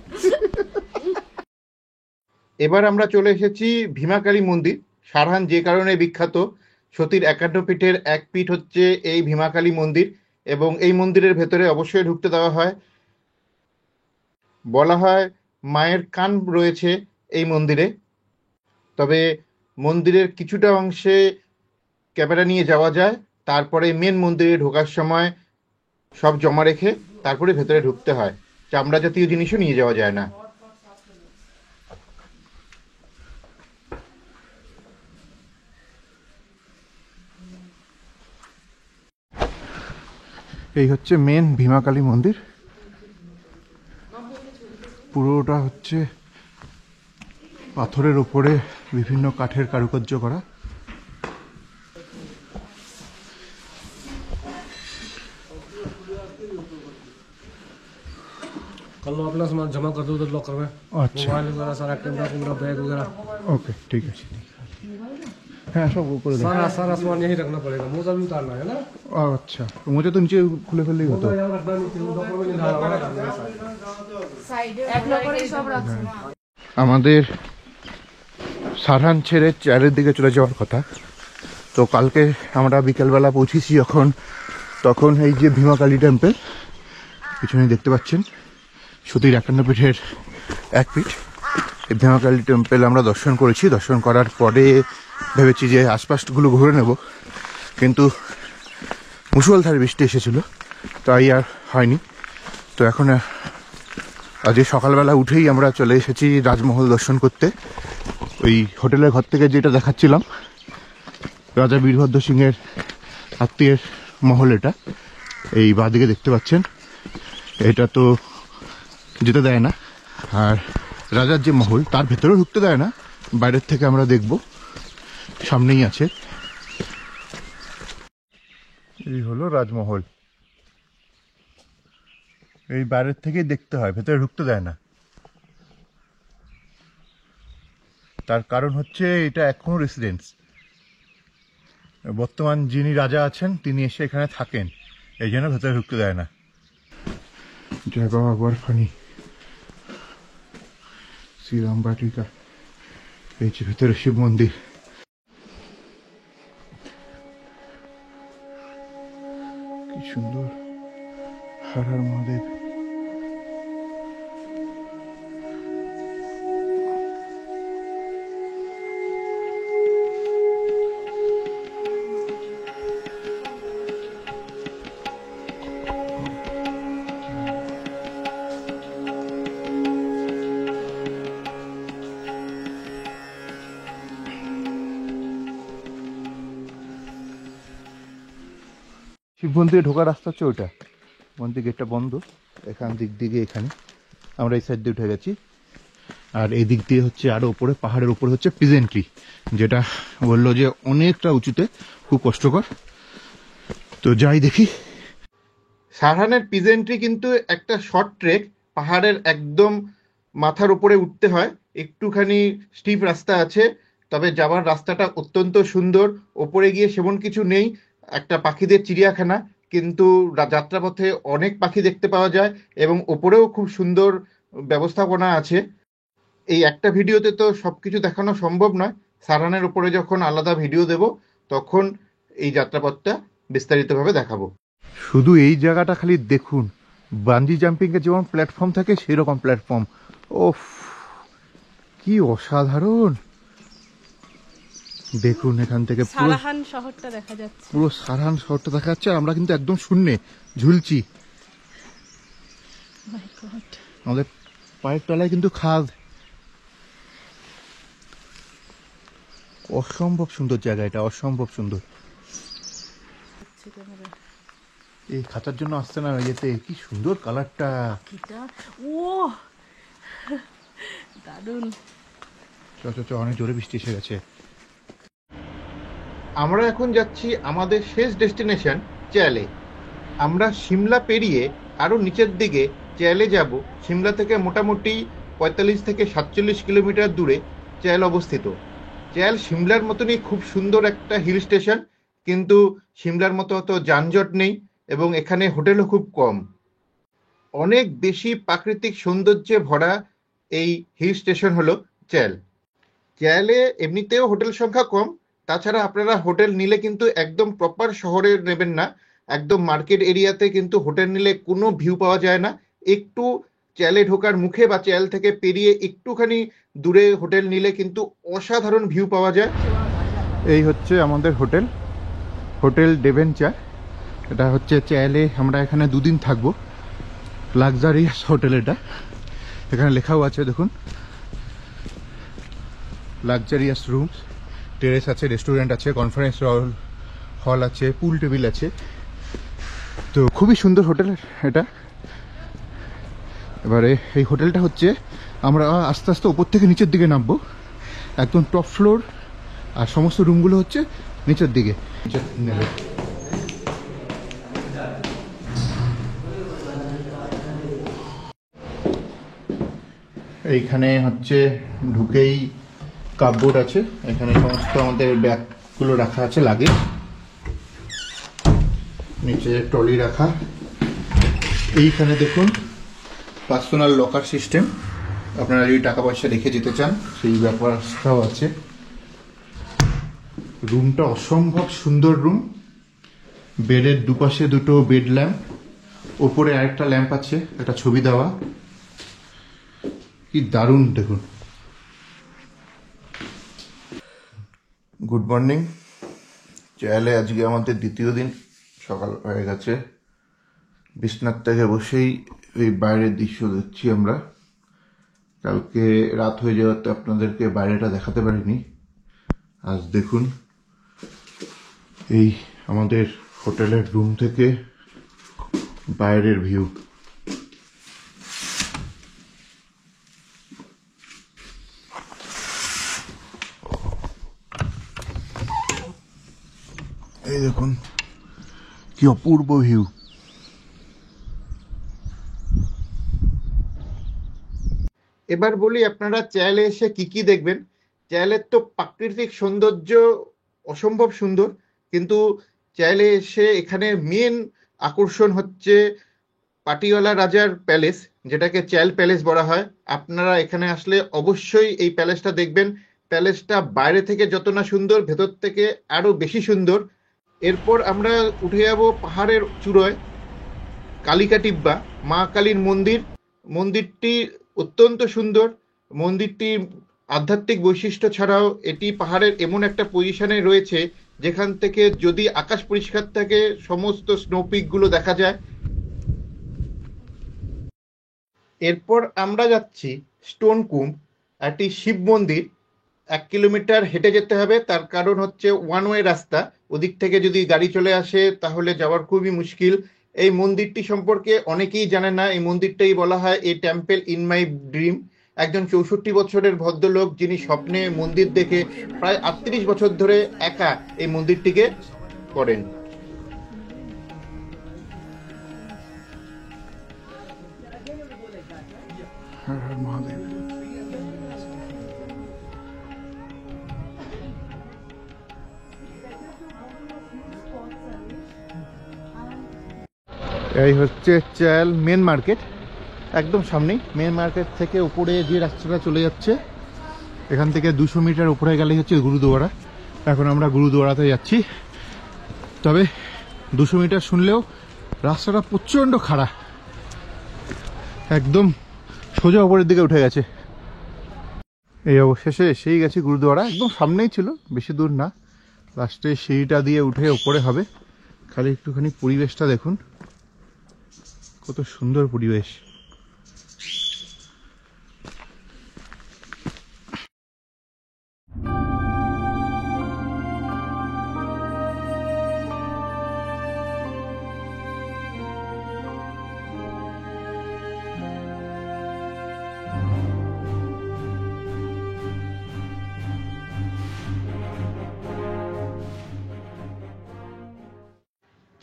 এবার আমরা চলে এসেছি ভীমাকালী মন্দির। সারহান যে কারণে বিখ্যাত, সতীর 51 পীঠের এক পীঠ হচ্ছে এই ভীমাকালী মন্দির, এবং এই মন্দিরের ভেতরে অবশ্যই ঢুকতে দেওয়া হয়। বলা হয় মায়ের কান রয়েছে এই মন্দিরে, তবে মন্দিরের কিছুটা অংশে ক্যামেরা নিয়ে যাওয়া যায়, তারপরে মেন মন্দিরে ঢোকার সময় সব জমা রেখে তারপরে ভেতরে ঢুকতে হয়। চামড়া জাতীয় জিনিসও নিয়ে যাওয়া যায় না। এই হচ্ছে মেন ভীমাকালী মন্দির, পুরোটা হচ্ছে পাথরের উপরে বিভিন্ন কাঠের কারুকার্য করা। कल लो अपना सामान जमा कर दो उधर लॉकर में, আচ্ছা, मोबाइल वगैरह सारा, कैमरा कुमरा, बैग वगैरह ওকে ঠিক আছে। হ্যাঁ সব উপরে দেখ। सारा सामान यहीं रखना पड़ेगा, मोजा भी उतारना है ना, আচ্ছা, মোজা তো নিচে খুলে ফেললেই হতো। यहाँ रखना नहीं, लॉकर में नहीं डालना है। এক লকারে সব রাখছে। আমাদের সারহান ছেড়ে চারের দিকে চলে যাওয়ার কথা। তো কালকে আমরা বিকেলবেলা পৌঁছেছি যখন, তখন এই যে ভীমাকালী টেম্পল পিছনে দেখতে পাচ্ছেন, সতীর 51 পীঠের এক পীঠ, এই ভীমাকালী টেম্পল আমরা দর্শন করেছি। দর্শন করার পরে ভেবেছি যে আশপাশগুলো ঘুরে নেব, কিন্তু মুষলধারে বৃষ্টি এসেছিল, তাই আর হয়নি। তো এখন আজকে সকালবেলা উঠেই আমরা চলে এসেছি রাজমহল দর্শন করতে। ওই হোটেলের ঘর থেকে যেটা দেখাচ্ছিলাম, রাজা বীরভদ্র সিংয়ের আত্মীয়ের মহল, এটা এই বাঁদিকে দেখতে পাচ্ছেন। এটা তো যেতে দেয় না, আর রাজার যে মহল তার ভেতরেও ঢুকতে দেয় না, বাইরের থেকে আমরা দেখব, সামনেই আছে। এই হলো রাজমহল, এই বাইরের থেকেই দেখতে হয়, ভেতরে ঢুকতে দেয় না। তার কারণ হচ্ছে এটা এখনো রেসিডেন্স, বর্তমান যিনি রাজা আছেন তিনি এসে এখানে থাকেন, এই জন্য ভেতরে ঢুকতে দেয় না। জয় বাবা বরফানি, শ্রীরাম বাটিকা, এই যে ভেতরে শিব মন্দির। কি সুন্দর, হর হর মহাদেব। মন্দিরে ঢোকার রাস্তা হচ্ছে ওটা, মন্দির গেটটা বন্ধ, এখান দিকে এখানে আমরা এই সাইড দিয়ে উঠে গেছি। আর এই দিক দিয়ে হচ্ছে আরো উপরে, পাহাড়ের উপরে হচ্ছে পিজেন্ট্রি, যেটা বললো যে অনেকটা উঁচুতে, খুব কষ্টকর। তো যাই দেখি। সারহানের পিজেন্ট্রি কিন্তু একটা শর্ট ট্রেক, পাহাড়ের একদম মাথার উপরে উঠতে হয়, একটুখানি স্টিপ রাস্তা আছে, তবে যাওয়ার রাস্তাটা অত্যন্ত সুন্দর। ওপরে গিয়ে সেমন কিছু নেই, একটা পাখিদের চিড়িয়াখানা, কিন্তু যাত্রাপথে অনেক পাখি দেখতে পাওয়া যায় এবং ওপরেও খুব সুন্দর ব্যবস্থাপনা আছে। এই একটা ভিডিওতে তো সবকিছু দেখানো সম্ভব নয়, সারহানের উপরে যখন আলাদা ভিডিও দেব তখন এই যাত্রাপথটা বিস্তারিতভাবে দেখাবো। শুধু এই জায়গাটা খালি দেখুন, বাঞ্জি জাম্পিং এর যেমন প্ল্যাটফর্ম থাকে সেই রকম প্ল্যাটফর্ম। ওফ, কি অসাধারণ! দেখুন এখান থেকে পুরো সারাহান শহরটা দেখা যাচ্ছে। পুরো সারহান শহরটা দেখা যাচ্ছে, আর আমরা কিন্তু একদম শূন্যে ঝুলছি। My God! আমাদের পায়ের তলায় কিন্তু খাদ। অসম্ভব সুন্দর জায়গা এটা, অসম্ভব সুন্দর। এই খাঁচার জন্য আসছে না ইয়েতে, কি সুন্দর কালারটা। ও দারুণ। চ অনেক জোরে বৃষ্টি এসে গেছে। আমরা এখন যাচ্ছি আমাদের শেষ ডেস্টিনেশন চেয়ালে। আমরা সিমলা পেরিয়ে আরও নিচের দিকে চেয়ালে যাব। সিমলা থেকে মোটামুটি 45 থেকে 47 কিলোমিটার দূরে চেয়াল অবস্থিত। চেয়াল সিমলার মতনই খুব সুন্দর একটা হিল স্টেশন, কিন্তু সিমলার মতো অত যানজট নেই এবং এখানে হোটেলও খুব কম। অনেক বেশি প্রাকৃতিক সৌন্দর্যে ভরা এই হিল স্টেশন হলো চেয়াল। চেয়ালে এমনিতেও হোটেল সংখ্যা কম, তাছাড়া আপনারা হোটেল নিলে কিন্তু একদম প্রপার শহরে নেবেন না, একদম মার্কেট এরিয়াতে কিন্তু হোটেল নিলে কোনো ভিউ পাওয়া যায় না। একটু চেয়ালে ঢোকার মুখে বা চেয়াল থেকে পেরিয়ে একটুখানি দূরে হোটেল নিলে কিন্তু অসাধারণ ভিউ পাওয়া যায়। এই হচ্ছে আমাদের হোটেল, হোটেল ডেভেঞ্চার। এটা হচ্ছে চেয়ালে, আমরা এখানে 2 দিন থাকবো। লাক্সারিয়াস হোটেল এটা, এখানে লেখাও আছে দেখুন, লাক্সারিয়াস রুমস, টেরেস আছে, রেস্টুরেন্ট আছে, কনফারেন্স হল আছে, পুল টেবিল আছে। তো খুবই সুন্দর হোটেল এটা। এবারে এই হোটেলটা হচ্ছে, আমরা আস্তে আস্তে ওপর থেকে নিচের দিকে নামবো, একদম টপ ফ্লোর, আর সমস্ত রুমগুলো হচ্ছে নিচের দিকে নেবে। এইখানে হচ্ছে ঢুকেই কাপবোর্ড আছে, এখানে সমস্ত আমাদের ব্যাগগুলো রাখা আছে, লাগেজ, নিচে ট্রলি রাখা। এইখানে দেখুন পার্সোনাল লকার সিস্টেম, আপনারা যদি টাকা পয়সা রেখে যেতে চান সেই ব্যবস্থাও আছে। রুমটা অসম্ভব সুন্দর রুম, বেডের দুপাশে 2টো বেড ল্যাম্প, ওপরে আরেকটা ল্যাম্প আছে, একটা ছবি দেওয়া, কি দারুণ দেখুন। Good morning. চেয়ালে আজকে আমাদের 2য় দিন, সকাল হয়ে গেছে। বিছনার থেকে বসেই এই বাইরের দৃশ্য দেখছি আমরা। কালকে রাত হয়ে যাওয়াতে আপনাদেরকে বাইরেটা দেখাতে পারিনি। আজ দেখুন এই আমাদের হোটেলের রুম থেকে বাইরের ভিউ। এই দেখুন কি অপূর্ব ভিউ। এবার বলি আপনারা চেয়ালে এসে কি কি দেখবেন। চেয়ালের তো প্রাকৃতিক সৌন্দর্য অসম্ভব সুন্দর, কিন্তু চেয়ালে এসে এখানে মেন আকর্ষণ হচ্ছে পাটিওয়ালা রাজার প্যালেস, যেটাকে চেয়াল প্যালেস বলা হয়। আপনারা এখানে আসলে অবশ্যই এই প্যালেসটা দেখবেন। প্যালেসটা বাইরে থেকে যত না সুন্দর, ভেতর থেকে আরো বেশি সুন্দর। এরপর আমরা উঠে যাব পাহাড়ের চূড়ায়, কালিকা টিব্বা, মা কালীর মন্দির। মন্দিরটি অত্যন্ত সুন্দর। মন্দিরটির আধ্যাত্মিক বৈশিষ্ট্য ছাড়াও এটি পাহাড়ের এমন একটা পজিশনে রয়েছে যেখান থেকে যদি আকাশ পরিষ্কার থাকে সমস্ত স্নোপিকগুলো দেখা যায়। এরপর আমরা যাচ্ছি স্টোন কুম্ব, একটি শিব মন্দির। 1 কিলোমিটার হেঁটে যেতে হবে, তার কারণ হচ্ছে ওয়ান ওয়ে রাস্তা, ওদিক থেকে যদি গাড়ি চলে আসে তাহলে যাওয়ার খুবই মুশকিল। এই মন্দিরটি সম্পর্কে অনেকেই জানে না, এই মন্দিরটাই বলা হয় এ টেম্পল ইন মাই ড্রিম। একজন 64 বছরের ভদ্রলোক যিনি স্বপ্নে মন্দির দেখে প্রায় 38 বছর ধরে একা এই মন্দিরটিকে করেন। হর হর মহাদেব। এই হচ্ছে চাল মেন মার্কেট, একদম সামনেই। মেন মার্কেট থেকে উপরে যে রাস্তাটা চলে যাচ্ছে, এখান থেকে 200 মিটার উপরে গেলেই হচ্ছে গুরুদুয়ারা। এখন আমরা গুরুদুয়ারাতে যাচ্ছি। তবে 200 মিটার শুনলেও রাস্তাটা প্রচণ্ড খাড়া, একদম সোজা উপরের দিকে উঠে গেছে। এই অবশেষে এসেই গেছি গুরুদুয়ারা, একদম সামনেই ছিল, বেশি দূর না। লাস্টে সিঁড়িটা দিয়ে উঠে উপরে হবে। খালি একটুখানি পরিবেশটা দেখুন, কত সুন্দর পরিবেশ।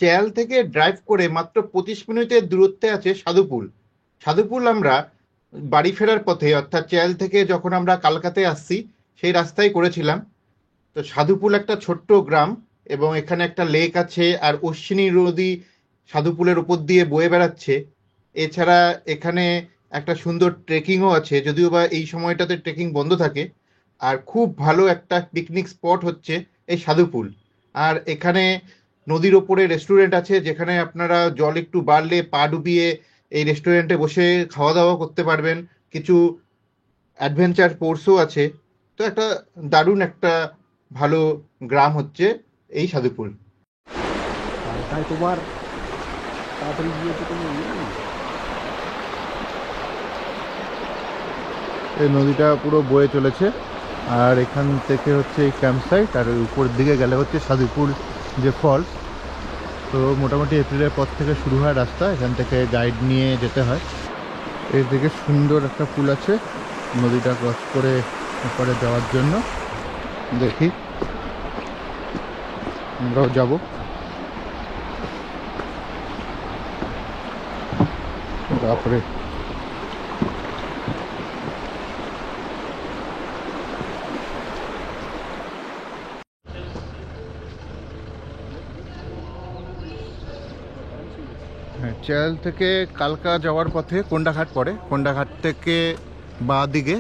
চেয়াল থেকে ড্রাইভ করে মাত্র 25 মিনিটের দূরত্বে আছে সাধুপুল। সাধুপুল আমরা বাড়ি ফেরার পথে, অর্থাৎ চেয়াল থেকে যখন আমরা কালকাতায় আসছি সেই রাস্তায় করেছিলাম। তো সাধুপুল একটা ছোট্ট গ্রাম এবং এখানে একটা লেক আছে, আর অশ্বিনী নদী সাধুপুলের উপর দিয়ে বয়ে বেড়াচ্ছে। এছাড়া এখানে একটা সুন্দর ট্রেকিংও আছে, যদিও বা এই সময়টাতে ট্রেকিং বন্ধ থাকে। আর খুব ভালো একটা পিকনিক স্পট হচ্ছে এই সাধুপুল। আর এখানে নদীর ওপরে রেস্টুরেন্ট আছে, যেখানে আপনারা জল একটু বাড়লে পা ডুবিয়ে এই রেস্টুরেন্টে বসে খাওয়া দাওয়া করতে পারবেন। কিছু অ্যাডভেঞ্চার স্পোর্টসও আছে। তো একটা দারুণ একটা ভালো গ্রাম হচ্ছে এই সাধুপুর। তাই তোমার তাড়াতাড়ি গিয়ে তো কোনো ইয়ে নেই। এই নদীটা পুরো বয়ে চলেছে, আর এখান থেকে হচ্ছে এই ক্যাম্প সাইট, আর উপর দিকে গেলে হচ্ছে সাধুপুর যে ফলস। তো মোটামুটি এপ্রিলের পর থেকে শুরু হয় রাস্তা, এখান থেকে গাইড নিয়ে যেতে হয়। এর দিকে সুন্দর একটা পুল আছে নদীটা ক্রস করে উপরে যাওয়ার জন্য। দেখি আমরাও যাব। তারপরে চেয়াল থেকে কালকা যাওয়ার পথে কোন্ডাঘাট পড়ে। কোন্ডাঘাট থেকে বাঁ দিকে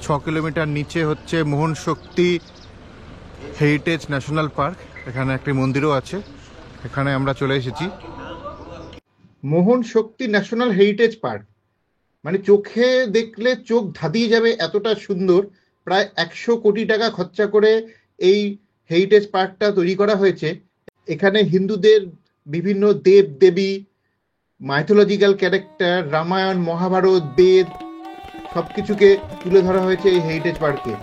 6 কিলোমিটার নিচে হচ্ছে মোহন শক্তি হেরিটেজ ন্যাশনাল পার্ক। এখানে একটি মন্দিরও আছে, এখানে আমরা চলে এসেছি। মোহন শক্তি ন্যাশনাল হেরিটেজ পার্ক মানে চোখে দেখলে চোখ ধাঁধিয়ে যাবে, এতটা সুন্দর। প্রায় 100 কোটি টাকা খরচা করে এই হেরিটেজ পার্কটা তৈরি করা হয়েছে। এখানে হিন্দুদের বিভিন্ন দেব দেবী, মাইথোলজিক্যাল ক্যারেক্টার, রামায়ণ, মহাভারত, বেদ সবকিছুকে তুলে ধরা হয়েছে এই হেরিটেজ পার্কে।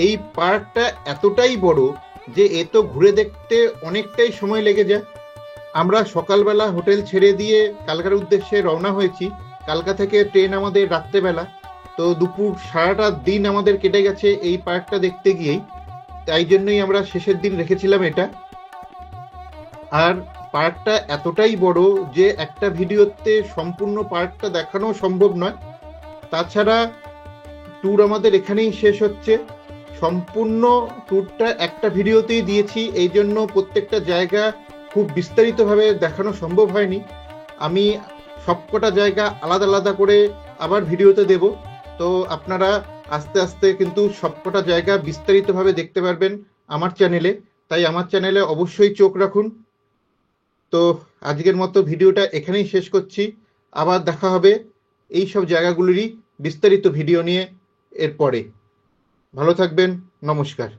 এই পার্কটা এতটাই বড় যে এ তো ঘুরে দেখতে অনেকটাই সময় লেগে যায়। আমরা সকালবেলা হোটেল ছেড়ে দিয়ে কালকার উদ্দেশ্যে রওনা হয়েছি। কালকা থেকে ট্রেন আমাদের রাত্রেবেলা, তো দুপুর সারাটা দিন আমাদের কেটে গেছে এই পার্কটা দেখতে গিয়েই। তাই জন্যই আমরা শেষের দিন রেখেছিলাম এটা। আর পার্কটা এতটাই বড় যে একটা ভিডিওতে সম্পূর্ণ পার্কটা দেখানো সম্ভব নয়। তাছাড়া ট্যুর আমাদের এখানেই শেষ হচ্ছে। সম্পূর্ণ ট্যুরটা একটা ভিডিওতেই দিয়েছি, এই জন্য প্রত্যেকটা জায়গা খুব বিস্তারিতভাবে দেখানো সম্ভব হয়নি। আমি সবকটা জায়গা আলাদা আলাদা করে আবার ভিডিওতে দেব, তো আপনারা আস্তে আস্তে কিন্তু সবকটা জায়গা বিস্তারিতভাবে দেখতে পারবেন আমার চ্যানেলে। তাই আমার চ্যানেলে অবশ্যই চোখ রাখুন। তো আজকের মতো ভিডিওটা এখানেই শেষ করছি। আবার দেখা হবে এই সব জায়গাগুলিরই বিস্তারিত ভিডিও নিয়ে এরপরে। ভালো থাকবেন, নমস্কার।